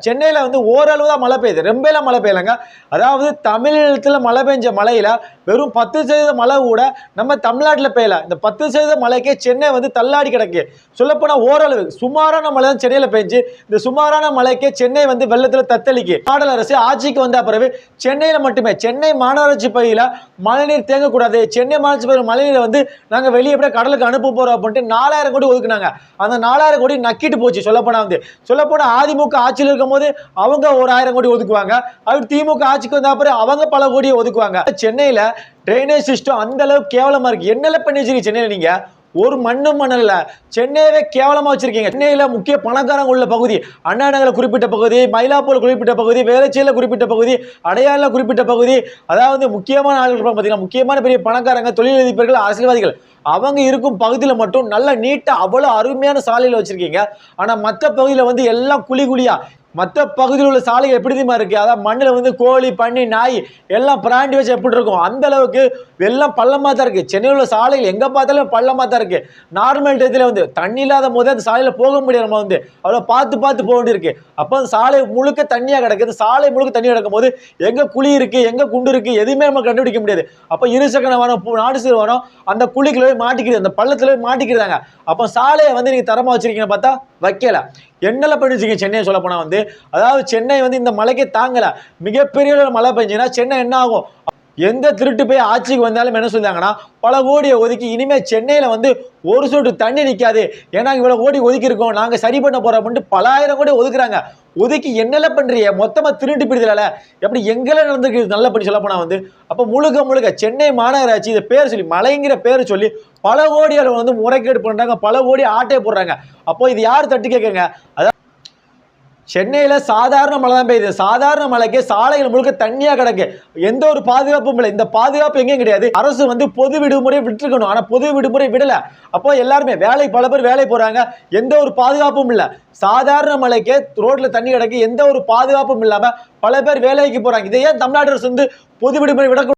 சென்னையில் வந்து ஓரளவு தான் மழை பெய்யுது, ரொம்பலாம் மழை பெய்யலைங்க. அதாவது தமிழகத்தில் மழை பெஞ்ச மழையில் வெறும் 10% மழை கூட நம்ம தமிழ்நாட்டில் பெய்யல. இந்த 10% மழைக்கே சென்னை வந்து தள்ளாடி கிடக்கு. சொல்லப்போனால் ஓரளவு சுமாரான மழை தான் சென்னையில் பெஞ்சு, இந்த சுமாரான மழைக்கே சென்னை வந்து வெள்ளத்தில் தத்தளிக்கு. மாடல் அரசு ஆட்சிக்கு வந்த பிறகு சென்னையில் மட்டுமே, சென்னை மாநகராட்சி பகுதியில் மழைநீர் தேங்கக்கூடாது, சென்னை மாநகராட்சி பகுதியில் மழைநீரை வந்து நாங்கள் வெளியே எப்படியே கடலுக்கு அனுப்ப போகிறோம் அப்படின்ட்டு 4000 கோடி ஒதுக்குனாங்க. அந்த 4000 கோடி நக்கிட்டு போச்சு. சொல்லப்போனால் அதிமுக ஆட்சியில் இருக்கும் போது அவங்க ஒரு 1000 கோடி ஒதுக்குவாங்க, அவர் திமுக ஆட்சிக்கு வந்த அப்புறம் அவங்க பல கோடியை ஒதுக்குவாங்க. சென்னையில டிரைனேஜ் சிஸ்டம் அந்த அளவுக்கு கேவலமா இருக்கு. என்னெல்லாம் பண்ணி வச்சிருக்கீங்க சென்னையில? நீங்க ஒரு மண்ணல்ல, சென்னையவே கேவலமா வச்சிருக்கீங்க. சென்னையில முக்கிய பணக்காரங்க உள்ள பகுதி அண்ணா நகர்ல குறிப்பிட்ட பகுதி, மயிலாப்பூர் குறிப்பிட்ட பகுதி, வேளச்சேரியில குறிப்பிட்ட பகுதி, அடையாறுல குறிப்பிட்ட பகுதி, அதாவது முக்கியமான ஆளுகள் பார்த்தீங்கன்னா முக்கியமான பெரிய பணக்காரங்க, தொழிலதிபர்கள், அரசியல்வாதிகள் அவங்க இருக்கும் பகுதியில் மட்டும் நல்ல நீட்டா அவ்வளோ அருமையான சாலையில் வச்சிருக்கீங்க. ஆனா மற்ற பகுதியில் வந்து எல்லாம் குழி குழியா, மற்ற பகுதியில் உள்ள சாலைகள் எப்படி தெரியுமா இருக்கு? அதாவது மண்ணில் வந்து கோழி, பன்னி, நாய் எல்லாம் பிராண்டி வச்சு எப்படி இருக்கும் அந்த அளவுக்கு எல்லாம் பள்ளமா தான் இருக்கு. சென்னையில் உள்ள சாலைகள் எங்க பார்த்தாலும் பள்ளமா தான் இருக்கு. நார்மல் டயத்தில் வந்து தண்ணி இல்லாத போது அந்த சாலையில போக முடியாது, நம்ம வந்து அவ்வளோ பார்த்து போக வேண்டியிருக்கு. அப்போ அந்த சாலை முழுக்க தண்ணியா கிடக்குது. சாலை முழுக்க தண்ணி கிடக்கும் போது எங்க குழி இருக்கு, எங்க குண்டு இருக்கு, எதுவுமே நம்ம கண்டுபிடிக்க முடியாது. அப்போ இருசக்கர வாகனம், நாடு சக்கர வாகனம் அந்த குழிக்குள்ள போய் மாட்டிக்கிறது, அந்த பள்ளத்துல போய் மாட்டிக்கிறாங்க. அப்போ சாலையை வந்து நீங்க தரமா வச்சிருக்கீங்கன்னு பார்த்தா வைக்கல. என்னெல்லாம் பண்ணி வச்சிருக்கீங்க சென்னையை? சொல்ல போனா வந்து அதாவது சென்னை வந்து இந்த மழைக்கே தாங்கல. மிகப்பெரிய மழை பெஞ்சுன்னா சென்னை என்ன ஆகும்? எந்த திருட்டு போய் ஆட்சிக்கு வந்தாலும் என்ன சொல்றாங்கன்னா பல கோடியை ஒதுக்கி இனிமே சென்னையில வந்து ஒரு சொட்டு தண்ணி நிற்காது, ஏன்னா இவ்வளவு கோடி ஒதுக்கி இருக்கோம், நாங்க சரி பண்ண போறோம், பல ஆயிரம் கோடி ஒதுக்குறாங்க. ஒதுக்கி என்னெல்லாம் பண்றீங்க? மொத்தமா திருட்டு பிடிதல எப்படி எங்கெல்லாம் நடந்துருக்கு? நல்ல படி சொல்ல போனா வந்து அப்ப முழுக்க சென்னை மாநகராட்சி இதை பேர் சொல்லி, மழைங்கிற பேர் சொல்லி பல கோடிகளை வந்து முறைகேடு பண்றாங்க, பல கோடி ஆட்டையை போடுறாங்க. அப்போ இது யார் தட்டு கேட்குங்க? அதாவது சென்னையில சாதாரண மழை தான் பெய்யுது. சாதாரண மழைக்கு சாலைகள் முழுக்க தண்ணியா கிடக்கு, எந்த ஒரு பாதுகாப்பும் இல்லை. இந்த பாதுகாப்பு எங்கேயும் கிடையாது. அரசு வந்து பொது விடுமுறை விட்டுருக்கணும், ஆனா பொது விடுமுறை விடல. அப்போ எல்லாருமே பல பேர் வேலை போறாங்க, எந்த ஒரு பாதுகாப்பும் இல்லை. சாதாரண மழைக்கு ரோட்ல தண்ணி கிடக்கு, எந்த ஒரு பாதுகாப்பும் இல்லாம பல பேர் வேலைக்கு போறாங்க. இதை ஏன் தமிழ்நாடு அரசு வந்து பொது விடுமுறை விட